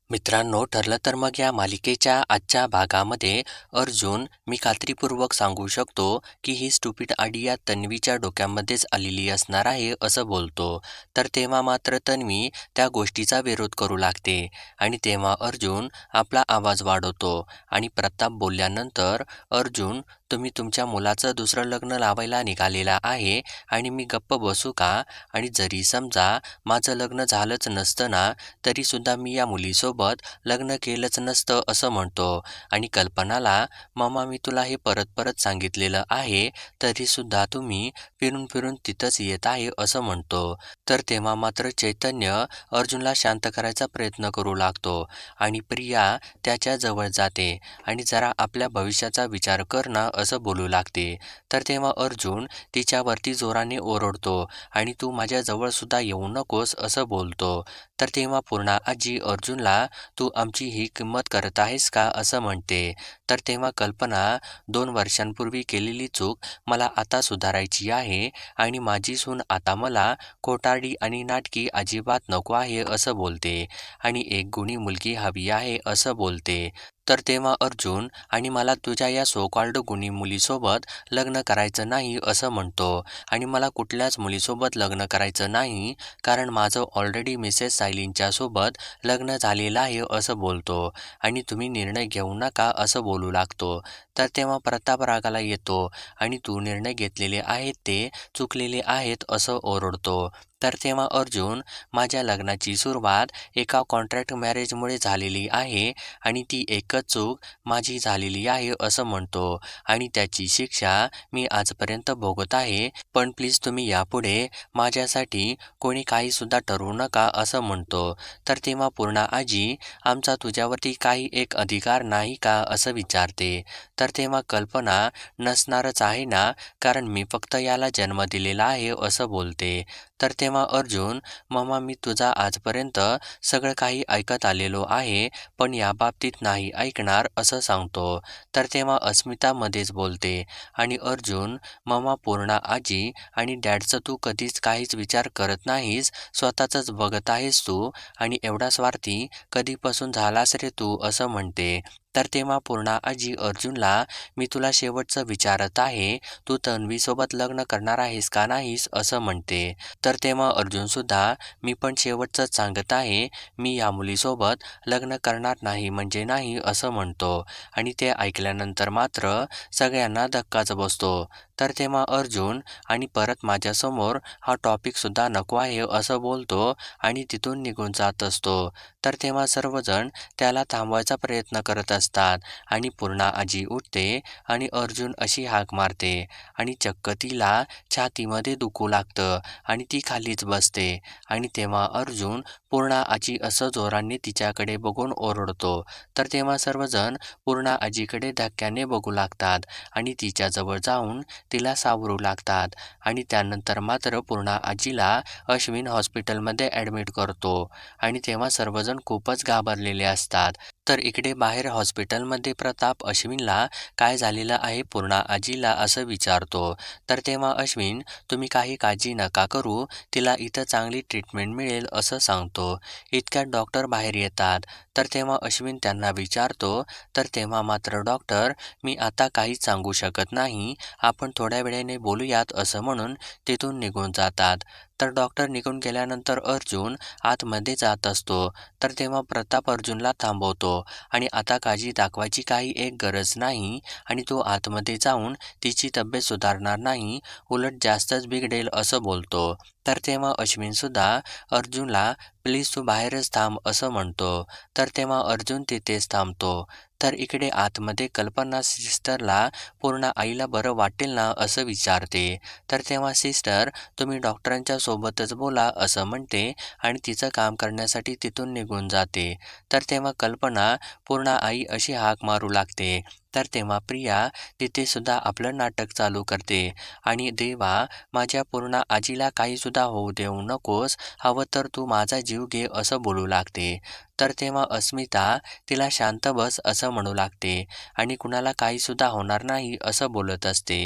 मित्रांनो, ठरलं तर मग या मालिकेच्या आजच्या भागामध्ये अर्जुन मी खात्रीपूर्वक सांगू शकतो की ही स्टुपिड आयडिया तन्वीच्या डोक्यामध्येच आलेली असणार आहे असं बोलतो. तर तेव्हा मात्र तन्वी त्या गोष्टीचा विरोध करू लागते आणि तेव्हा अर्जुन आपला आवाज वाढवतो आणि प्रताप बोलल्यानंतर, "अर्जुन, तुम्ही तुमच्या मुलाचं दुसरं लग्न लावायला निघालेला आहे आणि मी गप्प बसू का? आणि जरी समजा माझं लग्न झालंच नसतं ना, तरीसुद्धा मी या मुलीसोबत लग्न केलंच नसतं असं म्हणतो आणि कल्पनाला, "मम्मा मी तुला हे परत परत सांगितलेलं आहे, तरीसुद्धा तुम्ही फिरून फिरून तिथंच येत आहे" असं म्हणतो. तर तेव्हा मात्र चैतन्य अर्जुनला शांत करायचा प्रयत्न करू लागतो आणि प्रिया त्याच्या जवळ जाते आणि "जरा आपल्या भविष्याचा विचार कर ना" असं बोलू लागते. तर तेव्हा अर्जुन तिच्यावरती जोराने ओरडतो आणि "तू माझ्या जवळसुद्धा येऊ नकोस" असं बोलतो. तर तेव्हा पूर्णा आजी अर्जुनला, "तू आमची ही किंमत करत आहेस का?" असं म्हणते. तर तेव्हा कल्पना, "2 वर्षांपूर्वी केलेली चूक मला आता सुधारायची आहे आणि माझी सून आता मला खोटारडी आणि नाटकी अजिबात नको आहे" असं बोलते आणि "एक गुणी मुलगी हवी आहे" असं बोलते. तर तेव्हा अर्जुन, "आणि मला तुझ्या या सो कॉल्ड गुणी मुलीसोबत लग्न करायचं नाही" असं म्हणतो आणि "मला कुठल्याच मुलीसोबत लग्न करायचं नाही, कारण माझं ऑलरेडी मिसेस सायलींच्या सोबत लग्न झालेलं आहे" असं बोलतो आणि "तुम्ही निर्णय घेऊ नका" असं बोलू लागतो. तर तेव्हा प्रताप रागाला येतो आणि "तू निर्णय घेतलेले आहेत ते चुकलेले आहेत" असं ओरडतो. तर तेव्हा अर्जुन, "माझ्या लग्नाची सुरुवात एका कॉन्ट्रॅक्ट मॅरेजमुळे झालेली आहे आणि ती एकच चूक माझी झालेली आहे" असं म्हणतो आणि "त्याची शिक्षा मी आजपर्यंत भोगत आहे, पण प्लीज तुम्ही यापुढे माझ्यासाठी कोणी काहीसुद्धा ठरवू नका" असं म्हणतो. तर तेव्हा पूर्णा आजी, "आमचा तुझ्यावरती काही एक अधिकार नाही का?" असं विचारते. तर तेव्हा कल्पना, "नसणारच आहे ना, कारण मी फक्त याला जन्म दिलेला आहे" असं बोलते. तर तेव्हा अर्जुन, "मम्मा मी तुझा आजपर्यंत सगळं काही ऐकत आलेलो आहे, पण याबाबतीत नाही ऐकणार" असं सांगतो. तर तेव्हा अस्मिता मध्येच बोलते आणि अर्जुन, "मम्मा पूर्णा आजी आणि डॅडचं तू कधीच काहीच विचार करत नाहीस, स्वतःचंच बघत आहेस तू आणि एवढा स्वार्थी कधीपासून झालास रे तू" असं म्हणते. तर तेव्हा पूर्णा आजी अर्जुनला, "मी तुला शेवटचं विचारत आहे, तू तन्वीसोबत लग्न करणार आहेस का नाहीस" असं म्हणते. तर तेव्हा अर्जुनसुद्धा, "मी पण शेवटचंच सांगत आहे, मी या मुलीसोबत लग्न करणार नाही म्हणजे नाही" असं म्हणतो आणि ते ऐकल्यानंतर मात्र सगळ्यांना धक्काच बसतो. तर तेव्हा अर्जुन, "आणि परत माझ्यासमोर हा टॉपिकसुद्धा नको आहे" असं बोलतो आणि तिथून निघून जात असतो. तर तेव्हा सर्वजण त्याला थांबवायचा प्रयत्न करत असतात आणि पूर्णा आजी उठते आणि अर्जुन अशी हाक मारते आणि चक्क तिला छातीमध्ये दुखू लागतं आणि ती खालीच बसते आणि तेव्हा अर्जुन पूर्णा आजी असं जोराने तिच्याकडे बघून ओरडतो. तर तेव्हा सर्वजण पूर्णा आजीकडे धक्क्याने बघू लागतात आणि तिच्याजवळ जाऊन तिला सावरू लागतात आणि त्यानंतर मात्र पूर्णा आजीला अश्विन हॉस्पिटलमध्ये ॲडमिट करतो आणि तेव्हा सर्वजण खूपच घाबरलेले असतात. तर इकडे बाहेर हॉस्पिटलमध्ये प्रताप अश्विनला काय झालेलं आहे पूर्णा आजीला असं विचारतो. तर तेव्हा अश्विन, "तुम्ही काही काळजी नका करू, तिला इथं चांगली ट्रीटमेंट मिळेल" असं सांगतो. इतक्यात डॉक्टर बाहेर येतात. तर तेव्हा अश्विन त्यांना विचारतो. तर तेव्हा मात्र डॉक्टर, "मी आता काहीच सांगू शकत नाही, आपण थोड्या वेळाने बोलूयात" असं म्हणून तिथून निघून जातात. तर डॉक्टर निघून गेल्यानंतर अर्जुन आतमध्ये जात असतो. तर तेव्हा प्रताप अर्जुनला थांबवतो आणि "आता काळजी दाखवायची काही एक गरज नाही आणि तू आतमध्ये जाऊन तिची तब्येत सुधारणार नाही, उलट जास्तच बिघडेल" असं बोलतो. तर तेव्हा अश्विनसुद्धा अर्जुनला, "प्लीज तू बाहेरच थांब" असं म्हणतो. तर तेव्हा अर्जुन तिथेच थांबतो. तर इकडे आतमध्ये कल्पना सिस्टरला पूर्ण आईला बरं वाटेल ना असं विचारते. तर तेव्हा सिस्टर, "तुम्ही डॉक्टरांच्या सोबतच बोला" असं म्हणते आणि तिचं काम करण्यासाठी तिथून निघून जाते. तर तेव्हा कल्पना पूर्ण आई अशी हाक मारू लागते. तर तेव्हा प्रिया तिथे सुद्धा आपलं नाटक चालू करते आणि "देवा, माझ्या पूर्ण आजीला काहीसुद्धा होऊ देऊ नकोस, हवं तर तू माझा जीव घे" असं बोलू लागते. तर तेव्हा अस्मिता तिला "शांत बस" असं म्हणू लागते आणि "कुणाला काहीसुद्धा होणार नाही" असं बोलत असते.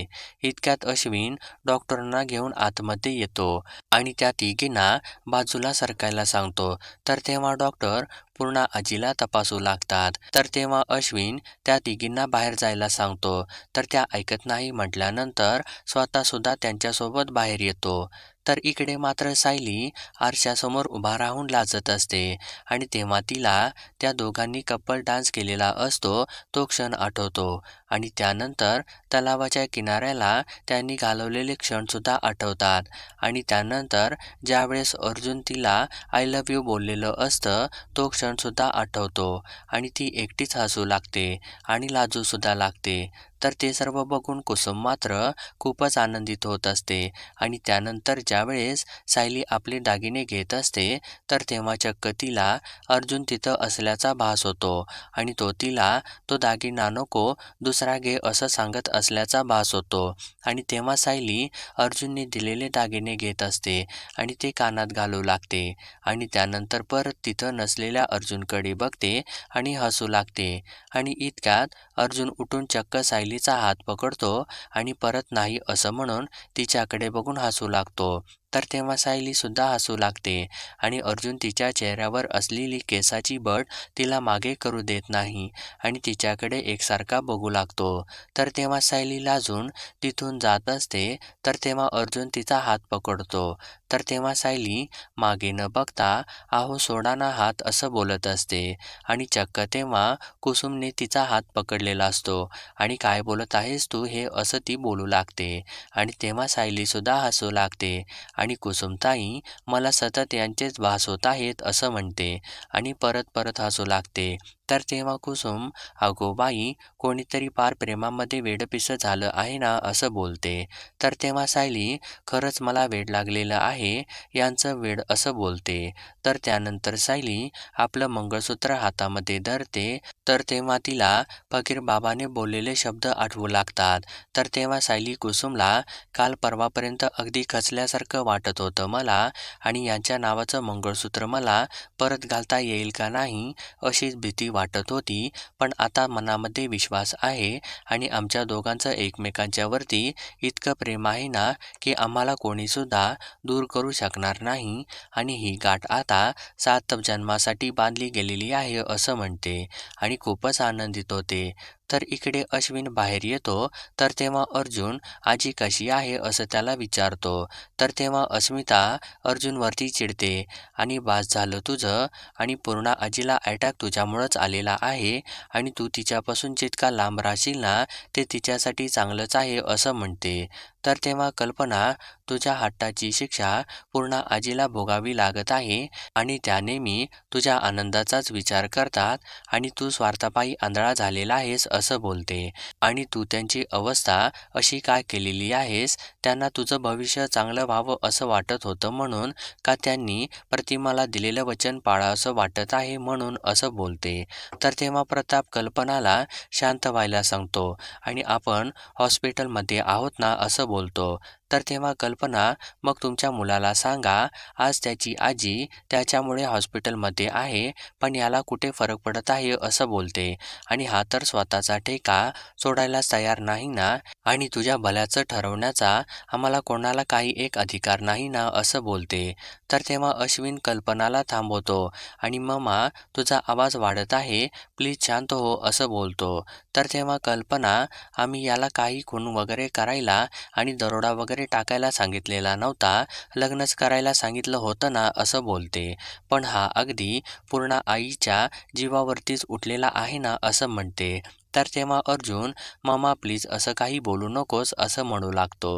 इतक्यात अश्विन डॉक्टरांना घेऊन आतमध्ये येतो आणि त्या तिघींना बाजूला सरकायला सांगतो. तर तेव्हा डॉक्टर पूर्णा आजीला तपासू लागतात. तर तेव्हा अश्विन त्या तिघींना बाहेर जायला सांगतो. तर त्या ऐकत नाही म्हटल्यानंतर स्वतःसुद्धा त्यांच्यासोबत बाहेर येतो. तर इकडे मात्र सायली आरशासमोर उभा राहून लाजत असते आणि तेव्हा तिला त्या दोघांनी कपल डान्स केलेला असतो तो क्षण आठवतो आणि त्यानंतर तलावाच्या किनाऱ्याला त्यांनी घालवलेले क्षणसुद्धा आठवतात आणि त्यानंतर ज्यावेळेस अर्जुन तिला आय लव्ह यू बोललेलं असतं तो क्षणसुद्धा आठवतो आणि ती एकटीच हसू लागते आणि लाजूसुद्धा लागते. तर ते सर्व बघून कुसुम मात्र खूपच आनंदित होत असते आणि त्यानंतर ज्यावेळेस सायली आपले दागिने घेत असते तर तेव्हा चक्क तिला अर्जुन तिथं असल्याचा भास होतो आणि तो तिला तो दागिना नको दुसरा घे असं सांगत असल्याचा भास होतो आणि तेव्हा सायली अर्जुनने दिलेले दागिने घेत असते आणि ते कानात घालू लागते आणि त्यानंतर परत तिथं नसलेल्या अर्जुनकडे बघते आणि हसू लागते आणि इतक्यात अर्जुन उठून चक्क सायलीचा हात पकडतो आणि परत नाही असं म्हणून तिच्याकडे बघून हसू लागतो. तर तेव्हा सायलीसुद्धा हसू लागते आणि अर्जुन तिच्या चेहऱ्यावर असलेली केसाची बट तिला मागे करू देत नाही आणि तिच्याकडे एकसारखा बघू लागतो. तर तेव्हा सायली लाजून तिथून जात असते तर तेव्हा अर्जुन तिचा हात पकडतो. तर तेव्हा सायली मागे न बघता "अहो सोडा ना हात" असं बोलत असते आणि चक्क तेव्हा कुसुमने तिचा हात पकडलेला असतो आणि "काय बोलत आहेस तू हे" असं ती बोलू लागते आणि तेव्हा सायलीसुद्धा हसू लागते आणि कुसुमताई मला सतत यांचेच भास होत आहेत असं म्हणते आणि परत परत हसू लागते. तर तेव्हा कुसुम "अगो बाई कोणीतरी पार प्रेमामध्ये वेडपिसं झालं आहे ना" असं बोलते. तर तेव्हा सायली "खरंच मला वेड लागलेलं आहे यांचं वेड" असं बोलते. तर त्यानंतर सायली आपलं मंगळसूत्र हातामध्ये धरते. तर तेव्हा तिला फकीर बाबाने बोललेले शब्द आठवू लागतात. तर तेव्हा सायली कुसुमला "काल परवापर्यंत अगदी खचल्यासारखं वाटत होतं मला आणि यांच्या नावाचं मंगळसूत्र मला परत घालता येईल का नाही अशीच भीती वाटत होती, पण आता मनामध्ये विश्वास आहे आणि आमच्या दोघांचं एकमेकांच्यावरती इतकं प्रेम आहे ना की आम्हाला कोणीसुद्धा दूर करू शकणार नाही आणि ही गाठ आता 7 जन्मासाठी बांधली गेलेली आहे" असं म्हणते आणि खूपच आनंदित होते. तर इकडे अश्विन बाहेर येतो. तर तेव्हा अर्जुन "आजी कशी आहे" असं त्याला विचारतो. तर तेव्हा अस्मिता अर्जुनवरती चिडते आणि "बास झालं तुझं आणि पूर्णा आजीला अटॅक तुझ्यामुळंच आलेला आहे आणि तू तिच्यापासून जितका लांब राहशील ना ते तिच्यासाठी चांगलंच आहे" असं म्हणते. तर तेव्हा कल्पना "तुझ्या हट्टाची शिक्षा पूर्णा आजीला भोगावी लागत आहे आणि त्या नेहमी तुझ्या आनंदाचाच विचार करतात आणि तू स्वार्थापायी आंधळा झालेला आहेस" असं बोलते आणि "तू त्यांची अवस्था अशी काय केलेली आहेस? त्यांना तुझं भविष्य चांगलं व्हावं असं वाटत होतं म्हणून का त्यांनी प्रतिमाला दिलेलं वचन पाळा असं वाटत आहे म्हणून" असं बोलते. तर तेव्हा प्रताप कल्पनाला शांत व्हायला सांगतो आणि "आपण हॉस्पिटलमध्ये आहोत ना" असं बोलतो. तर तेव्हा कल्पना "मग तुमच्या मुलाला सांगा आज त्याची आजी त्याच्यामुळे हॉस्पिटलमध्ये आहे पण याला कुठे फरक पडत आहे" असं बोलते आणि "हा तर स्वतःचा ठेका सोडायलाच तयार नाही ना आणि तुझ्या भल्याचं ठरवण्याचा आम्हाला कोणाला काही एक अधिकार नाही ना" असं बोलते. तर तेव्हा अश्विन कल्पनाला थांबवतो आणि "ममा तुझा आवाज वाढत आहे प्लीज शांत हो" असं बोलतो. तर तेव्हा कल्पना "आम्ही याला काही खून वगैरे करायला आणि दरोडा वगैरे टाकायला सांगितलेला नव्हता, लग्नच करायला सांगितलं होतं ना" असं बोलते. "पण हा अगदी पूर्ण आईच्या जीवावरतीच उठलेला आहे ना" असं म्हणते. तर तेव्हा अर्जुन "ममा प्लीज असं काही बोलू नकोस" असं म्हणू लागतो.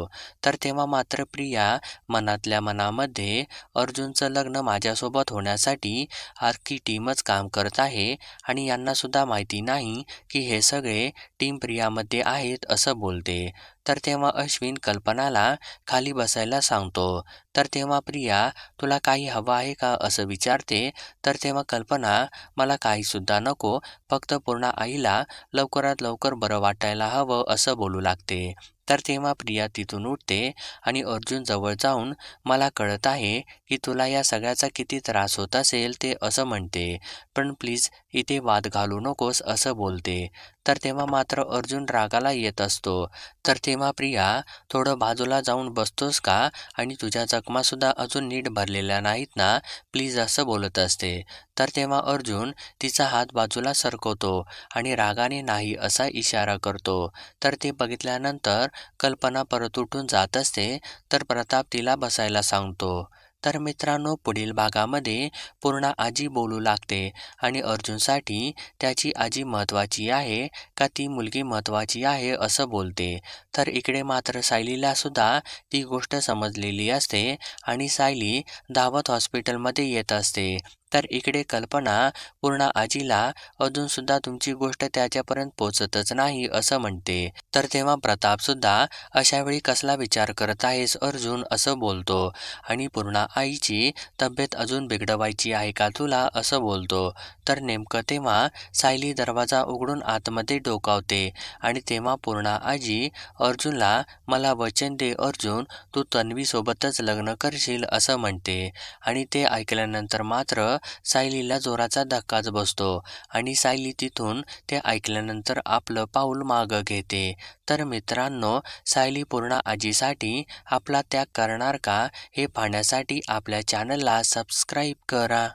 तर तेव्हा मात्र प्रिया मनातल्या मनामध्ये अर्जुनचं लग्न माझ्यासोबत होण्यासाठी अख्खी टीमच काम करत आहे आणि यांनासुद्धा माहिती नाही की हे सगळे टीम प्रियामध्ये आहेत असं बोलते. तर तेव्हा अश्विन कल्पनाला खाली बसायला सांगतो. तर तेव्हा प्रिया "तुला काही हवं आहे का" असं विचारते. तर तेव्हा कल्पना "मला काहीसुद्धा नको, फक्त पूर्ण आईला लवकरात लवकर बरं वाटायला हवं" असं बोलू लागते. तर तेव्हा प्रिया तिथून उठते आणि अर्जुन जवळ जाऊन "मला कळत आहे की तुला या सगळ्याचा किती त्रास होत असेल ते" असं म्हणते, "पण प्लीज इथे वाद घालू नकोस" असं बोलते. तर तेव्हा मात्र अर्जुन रागाला येत असतो. तर तेव्हा प्रिया, थोडं बाजूला जाऊन बसतोस का? आणि तुझ्या जखमासुद्धा अजून नीट भरलेल्या नाहीत ना, प्लीज असं बोलत असते. तर तेव्हा अर्जुन तिचा हात बाजूला सरकवतो आणि रागाने नाही असा इशारा करतो. तर ते बघितल्यानंतर कल्पना परत उठून जात असते, तर प्रताप तिला बसायला सांगतो. तर मित्रांनो, पुढील भागामध्ये पूर्णा आजी बोलू लागते आणि अर्जुनसाठी त्याची आजी महत्त्वाची आहे का ती मुलगी महत्त्वाची आहे असं बोलते. तर इकडे मात्र सायलीला सुद्धा ती गोष्ट समजलेली असते आणि सायली धावत हॉस्पिटलमध्ये येत असते. तर इकडे कल्पना पूर्णा आजीला अजूनसुद्धा तुमची गोष्ट त्याच्यापर्यंत पोचतच नाही असं म्हणते. तर तेव्हा प्रतापसुद्धा अशावेळी कसला विचार करत आहेस अर्जुन असं बोलतो आणि पूर्णा आईची तब्येत अजून बिघडवायची आहे का तुला असं बोलतो. तर नेमकं तेव्हा सायली दरवाजा उघडून आतमध्ये डोकावते आणि तेव्हा पूर्णा आजी अर्जुनला, मला वचन दे अर्जुन, तू तन्वीसोबतच लग्न करशील असं म्हणते. आणि ते ऐकल्यानंतर मात्र सायलीला जोराचा धक्काच बसतो आणि सायली तिथून ते ऐकल्यानंतर आपलं पाऊल मागं घेते. तर मित्रांनो, सायली पूर्णा आजीसाठी आपला त्याग करणार का, हे पाहण्यासाठी आपल्या चॅनलला सबस्क्राईब करा.